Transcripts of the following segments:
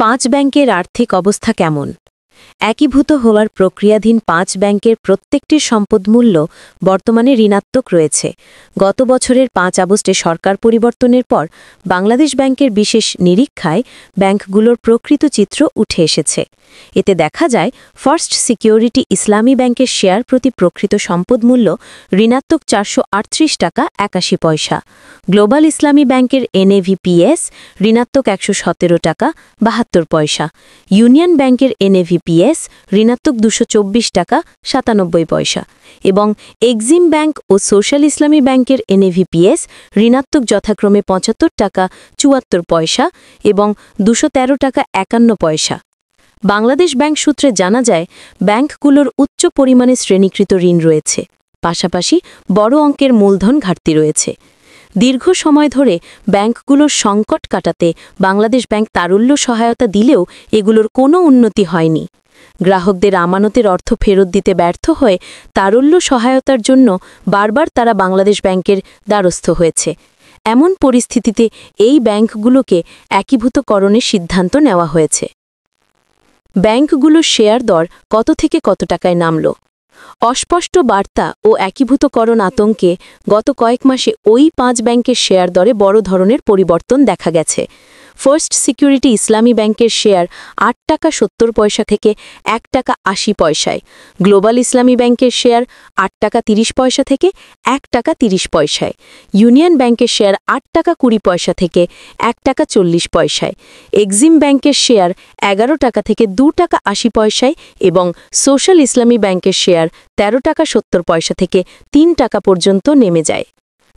পাঁচ ব্যাংকের আর্থিক অবস্থা কেমন? একীভূত হওয়ার প্রক্রিয়াধীন পাঁচ ব্যাংকের প্রত্যেকটির সম্পদমূল্য বর্তমানে ঋণাত্মক রয়েছে। গত বছরের ৫ আগস্টে সরকার পরিবর্তনের পর বাংলাদেশ ব্যাংকের বিশেষ নিরীক্ষায় ব্যাংকগুলোর প্রকৃত চিত্র উঠে এসেছে। এতে দেখা যায়, ফার্স্ট সিকিউরিটি ইসলামী ব্যাংকের শেয়ার প্রতি প্রকৃত সম্পদমূল্য ঋণাত্মক ৪৩৮ টাকা ৮১ পয়সা, গ্লোবাল ইসলামী ব্যাংকের NAVPS ঋণাত্মক ১১৭ টাকা ৭২ পয়সা, ইউনিয়ন ব্যাংকের NAVPS ঋণাত্মক ২২৪ টাকা ৯৭ পয়সা এবং এক্সিম ব্যাংক ও সোশ্যাল ইসলামী ব্যাংকের NAVPS ঋণাত্মক যথাক্রমে ৭৫ টাকা ৭৪ পয়সা এবং ২১৩ টাকা ৫১ পয়সা। বাংলাদেশ ব্যাংক সূত্রে জানা যায়, ব্যাংকগুলোর উচ্চ পরিমাণে শ্রেণীকৃত ঋণ রয়েছে, পাশাপাশি বড় অঙ্কের মূলধন ঘাটতি রয়েছে। দীর্ঘ সময় ধরে ব্যাংকগুলোর সংকট কাটাতে বাংলাদেশ ব্যাংক তারল্য সহায়তা দিলেও এগুলোর কোনো উন্নতি হয়নি। গ্রাহকদের আমানতের অর্থ ফেরত দিতে ব্যর্থ হয়ে তারল্য সহায়তার জন্য বারবার তারা বাংলাদেশ ব্যাংকের দ্বারস্থ হয়েছে। এমন পরিস্থিতিতে এই ব্যাংকগুলোকে একীভূতকরণের সিদ্ধান্ত নেওয়া হয়েছে। ব্যাংকগুলোর শেয়ার দর কত থেকে কত টাকায় নামল? অস্পষ্ট বার্তা ও একীভূতকরণ আতঙ্কে গত কয়েক মাসে ওই ৫ ব্যাংকের শেয়ার দরে বড় ধরনের পরিবর্তন দেখা গেছে। ফার্স্ট সিকিউরিটি ইসলামী ব্যাংকের শেয়ার ৮ টাকা ৭০ পয়সা থেকে ১ টাকা ৮০ পয়সায়, গ্লোবাল ইসলামী ব্যাংকের শেয়ার ৮ টাকা ৩০ পয়সা থেকে ১ টাকা ৩০ পয়সায়, ইউনিয়ন ব্যাংকের শেয়ার ৮ টাকা ২০ পয়সা থেকে ১ টাকা ৪০ পয়সায়, এক্সিম ব্যাংকের শেয়ার ১১ টাকা থেকে ২ টাকা ৮০ পয়সায় এবং সোশ্যাল ইসলামী ব্যাংকের শেয়ার ১৩ টাকা ৭০ পয়সা থেকে ৩ টাকা পর্যন্ত নেমে যায়।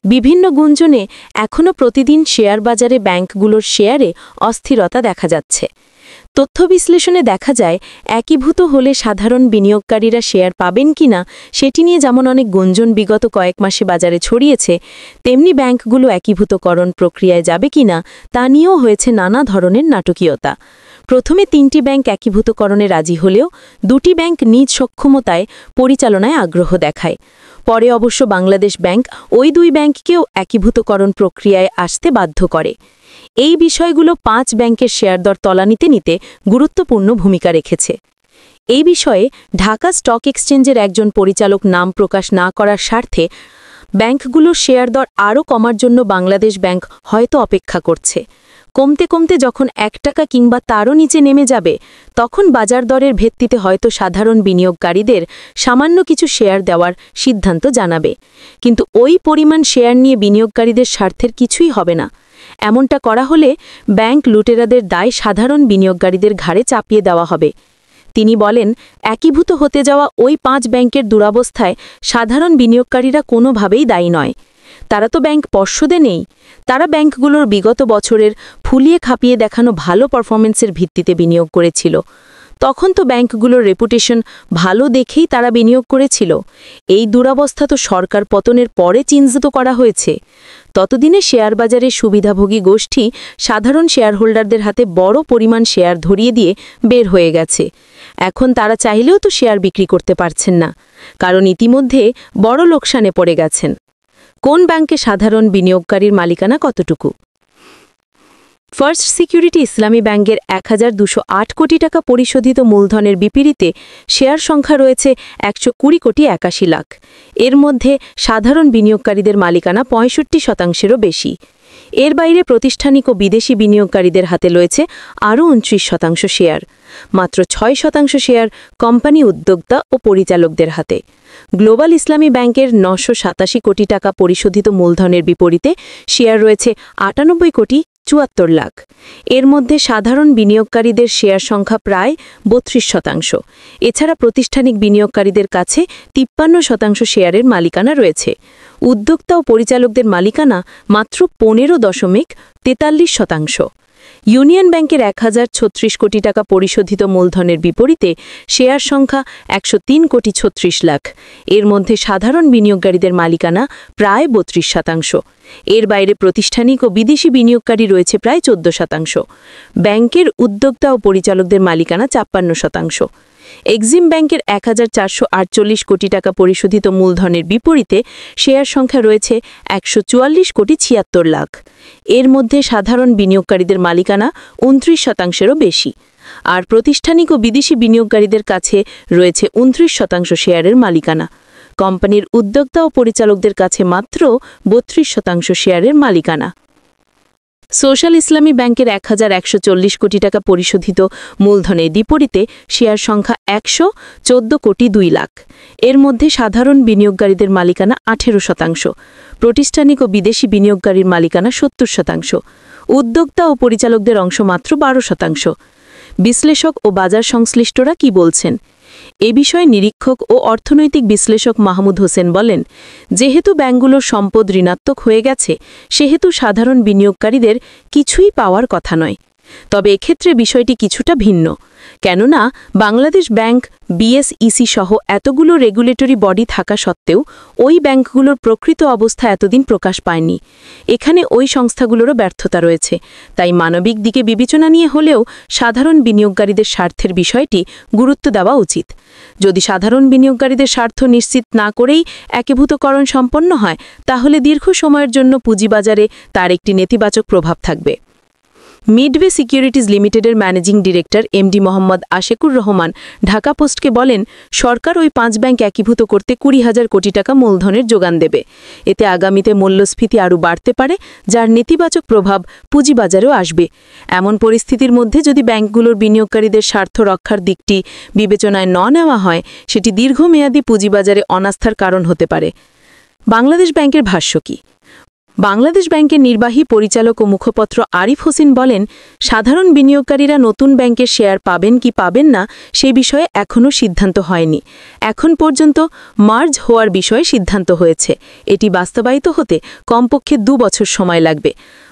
বিভিন্ন গুঞ্জনে এখনও প্রতিদিন শেয়ার বাজারে ব্যাংকগুলোর শেয়ারে অস্থিরতা দেখা যাচ্ছে। তথ্য বিশ্লেষণে দেখা যায়, একীভূত হলে সাধারণ বিনিয়োগকারীরা শেয়ার পাবেন কিনা সেটি নিয়ে যেমন অনেক গুঞ্জন বিগত কয়েক মাসে বাজারে ছড়িয়েছে, তেমনি ব্যাংকগুলো একীভূতকরণ প্রক্রিয়ায় যাবে কিনা তা নিয়েও হয়েছে নানা ধরনের নাটকীয়তা। প্রথমে ৩টি ব্যাংক একীভূতকরণে রাজি হলেও ২টি ব্যাংক নিজ সক্ষমতায় পরিচালনায় আগ্রহ দেখায়। পরে অবশ্য বাংলাদেশ ব্যাংক ওই ২ ব্যাংককেও একীভূতকরণ প্রক্রিয়ায় আসতে বাধ্য করে। এই বিষয়গুলো ৫ ব্যাংকের শেয়ারদর তলানিতে নিতে গুরুত্বপূর্ণ ভূমিকা রেখেছে। এই বিষয়ে ঢাকা স্টক এক্সচেঞ্জের একজন পরিচালক নাম প্রকাশ না করার স্বার্থে ব্যাংকগুলোর শেয়ারদর আরও কমার জন্য বাংলাদেশ ব্যাংক হয়তো অপেক্ষা করছে। কমতে কমতে যখন ১ টাকা কিংবা তারও নিচে নেমে যাবে, তখন বাজার দরের ভিত্তিতে হয়তো সাধারণ বিনিয়োগকারীদের সামান্য কিছু শেয়ার দেওয়ার সিদ্ধান্ত জানাবে। কিন্তু ওই পরিমাণ শেয়ার নিয়ে বিনিয়োগকারীদের স্বার্থের কিছুই হবে না। এমনটা করা হলে ব্যাংক লুটেরাদের দায় সাধারণ বিনিয়োগকারীদের ঘাড়ে চাপিয়ে দেওয়া হবে। তিনি বলেন, একীভূত হতে যাওয়া ওই ৫ ব্যাংকের দুরবস্থায় সাধারণ বিনিয়োগকারীরা কোনোভাবেই দায়ী নয়। তারা তো ব্যাংক পর্ষদে নেই। তারা ব্যাংকগুলোর বিগত বছরের ফুলিয়ে খাপিয়ে দেখানো ভালো পারফরমেন্সের ভিত্তিতে বিনিয়োগ করেছিল। তখন তো ব্যাংকগুলোর রেপুটেশন ভালো দেখেই তারা বিনিয়োগ করেছিল। এই দুরবস্থা তো সরকার পতনের পরে চিহ্নিত করা হয়েছে। ততদিনে শেয়ার বাজারে সুবিধাভোগী গোষ্ঠী সাধারণ শেয়ারহোল্ডারদের হাতে বড় পরিমাণ শেয়ার ধরিয়ে দিয়ে বের হয়ে গেছে। এখন তারা চাইলেও তো শেয়ার বিক্রি করতে পারছেন না, কারণ ইতিমধ্যে বড় লোকসানে পড়ে গেছেন। কোন ব্যাংকে সাধারণ বিনিয়োগকারীর মালিকানা কতটুকু? ফার্স্ট সিকিউরিটি ইসলামী ব্যাংকের ১,২০৮ কোটি টাকা পরিশোধিত মূলধনের বিপরীতে শেয়ার সংখ্যা রয়েছে ১২০ কোটি ৮১ লাখ। এর মধ্যে সাধারণ বিনিয়োগকারীদের মালিকানা ৬৫%-এরও বেশি। এর বাইরে প্রাতিষ্ঠানিক ও বিদেশি বিনিয়োগকারীদের হাতে রয়েছে আরও ২৯% শেয়ার। মাত্র ৬% শেয়ার কোম্পানি উদ্যোক্তা ও পরিচালকদের হাতে। গ্লোবাল ইসলামী ব্যাংকের ৯৮৭ কোটি টাকা পরিশোধিত মূলধনের বিপরীতে শেয়ার রয়েছে ৯৮ কোটি ৭৪ লাখ। এর মধ্যে সাধারণ বিনিয়োগকারীদের শেয়ার সংখ্যা প্রায় ৩২%। এছাড়া প্রাতিষ্ঠানিক বিনিয়োগকারীদের কাছে ৫৩% শেয়ারের মালিকানা রয়েছে। উদ্যোক্তা ও পরিচালকদের মালিকানা মাত্র ১৫.৪৩%। ইউনিয়ন ব্যাংকের ১,০৩৬ কোটি টাকা পরিশোধিত মূলধনের বিপরীতে শেয়ার সংখ্যা ১০৩ কোটি ৩৬ লাখ। এর মধ্যে সাধারণ বিনিয়োগকারীদের মালিকানা প্রায় ৩২%। এর বাইরে প্রাতিষ্ঠানিক ও বিদেশি বিনিয়োগকারী রয়েছে প্রায় ১৪%। ব্যাংকের উদ্যোক্তা ও পরিচালকদের মালিকানা ৫৩%। এক্সিম ব্যাংকের ১,৪৪৮ কোটি টাকা পরিশোধিত মূলধনের বিপরীতে শেয়ার সংখ্যা রয়েছে ১৪৪,৭৬ লাখ। এর মধ্যে সাধারণ বিনিয়োগকারীদের মালিকানা ২৯%-এরও বেশি, আর প্রাতিষ্ঠানিক ও বিদেশি বিনিয়োগকারীদের কাছে রয়েছে ২৯% শেয়ারের মালিকানা। কোম্পানির উদ্যোক্তা ও পরিচালকদের কাছে মাত্র ৩২% শেয়ারের মালিকানা। সোশ্যাল ইসলামী ব্যাংকের ১,১৪০ কোটি টাকা পরিশোধিত মূলধনের বিপরীতে শেয়ার সংখ্যা ১১৪,২ লাখ। এর মধ্যে সাধারণ বিনিয়োগকারীদের মালিকানা ১৮%, প্রাতিষ্ঠানিক ও বিদেশি বিনিয়োগকারীর মালিকানা ৭০%, উদ্যোক্তা ও পরিচালকদের অংশ মাত্র ১২%। বিশ্লেষক ও বাজার সংশ্লিষ্টরা কি বলছেন? এ বিষয়ে নিরীক্ষক ও অর্থনৈতিক বিশ্লেষক মাহমুদ হোসেন বলেন, যেহেতু ব্যাংকগুলোর সম্পদ ঋণাত্মক হয়ে গেছে, সেহেতু সাধারণ বিনিয়োগকারীদের কিছুই পাওয়ার কথা নয়। তবে এক্ষেত্রে বিষয়টি কিছুটা ভিন্ন, কেননা বাংলাদেশ ব্যাংক, বিএসইসি সহ এতগুলো রেগুলেটরি বডি থাকা সত্ত্বেও ওই ব্যাংকগুলোর প্রকৃত অবস্থা এতদিন প্রকাশ পায়নি। এখানে ওই সংস্থাগুলোরও ব্যর্থতা রয়েছে। তাই মানবিক দিকে বিবেচনা নিয়ে হলেও সাধারণ বিনিয়োগকারীদের স্বার্থের বিষয়টি গুরুত্ব দেওয়া উচিত। যদি সাধারণ বিনিয়োগকারীদের স্বার্থ নিশ্চিত না করেই একীভূতকরণ সম্পন্ন হয়, তাহলে দীর্ঘ সময়ের জন্য পুঁজিবাজারে তার একটি নেতিবাচক প্রভাব থাকবে। মিডওয়ে সিকিউরিটিজ লিমিটেডের managing director MD Mohammad Ashekur Rahman Dhaka পোস্টকে বলেন, সরকার ওই 5 ব্যাংক একীভূত করতে ২০,০০০ কোটি টাকা মূলধনের যোগান দেবে। এতে আগামীতে মূল্যস্ফীতি আরও বাড়তে পারে, যার নেতিবাচক প্রভাব পুঁজিবাজারেও আসবে। এমন পরিস্থিতির মধ্যে যদি ব্যাংকগুলোর বিনিয়োগকারীদের স্বার্থ রক্ষার দিকটি বিবেচনায় ন নেওয়া হয়, সেটি দীর্ঘমেয়াদী পুঁজিবাজারে অনাস্থার কারণ হতে পারে। বাংলাদেশ ব্যাংকের ভাষ্য কি? বাংলাদেশ ব্যাংকের নির্বাহী পরিচালক ও মুখপত্র আরিফ হোসেন বলেন, সাধারণ বিনিয়োগকারীরা নতুন ব্যাংকের শেয়ার পাবেন কি পাবেন না সে বিষয়ে এখনও সিদ্ধান্ত হয়নি। এখন পর্যন্ত মার্জ হওয়ার বিষয়ে সিদ্ধান্ত হয়েছে। এটি বাস্তবায়িত হতে কমপক্ষে 2 বছর সময় লাগবে।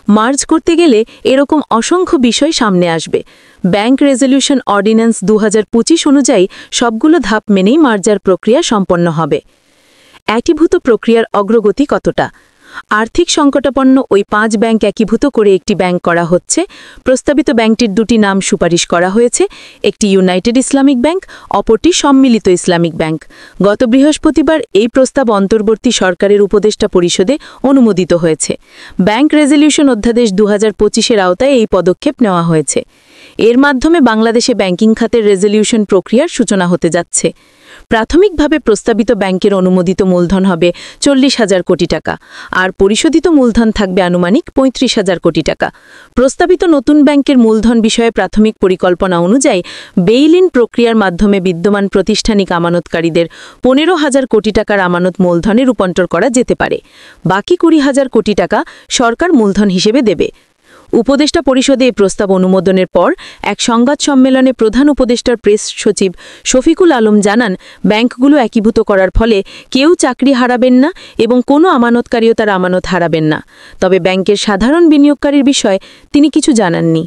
মার্জ করতে গেলে এরকম অসংখ্য বিষয় সামনে আসবে। ব্যাংক রেজলিউশন অর্ডিন্যান্স ২০২৫ অনুযায়ী সবগুলো ধাপ মেনেই মার্জার প্রক্রিয়া সম্পন্ন হবে। একীভূত প্রক্রিয়ার অগ্রগতি কতটা? আর্থিক সংকটাপন্ন ওই 5 ব্যাংক একীভূত করে একটি ব্যাংক করা হচ্ছে। প্রস্তাবিত ব্যাংকটির 2টি নাম সুপারিশ করা হয়েছে, একটি ইউনাইটেড ইসলামিক ব্যাংক, অপরটি সম্মিলিত ইসলামিক ব্যাংক। গত বৃহস্পতিবার এই প্রস্তাব অন্তর্বর্তী সরকারের উপদেষ্টা পরিষদে অনুমোদিত হয়েছে। ব্যাংক রেজলিউশন অধ্যাদেশ ২০২৫-এর আওতায় এই পদক্ষেপ নেওয়া হয়েছে। এর মাধ্যমে বাংলাদেশে ব্যাংকিং খাতের রেজলিউশন প্রক্রিয়ার সূচনা হতে যাচ্ছে। প্রাথমিকভাবে প্রস্তাবিত ব্যাংকের অনুমোদিত মূলধন হবে ৪০,০০০ কোটি টাকা, আর পরিশোধিত মূলধন থাকবে আনুমানিক ৩৫,০০০ কোটি টাকা। প্রস্তাবিত নতুন ব্যাংকের মূলধন বিষয়ে প্রাথমিক পরিকল্পনা অনুযায়ী বেইল-ইন প্রক্রিয়ার মাধ্যমে বিদ্যমান প্রাতিষ্ঠানিক আমানতকারীদের ১৫,০০০ কোটি টাকার আমানত মূলধনে রূপান্তর করা যেতে পারে। বাকি ২০,০০০ কোটি টাকা সরকার মূলধন হিসেবে দেবে। উপদেষ্টা পরিষদে এই প্রস্তাব অনুমোদনের পর এক সংবাদ সম্মেলনে প্রধান উপদেষ্টার প্রেস সচিব শফিকুল আলম জানান, ব্যাংকগুলো একীভূত করার ফলে কেউ চাকরি হারাবেন না এবং কোনো আমানতকারীও তার আমানত হারাবেন না। তবে ব্যাংকের সাধারণ বিনিয়োগকারীর বিষয়ে তিনি কিছু জানাননি।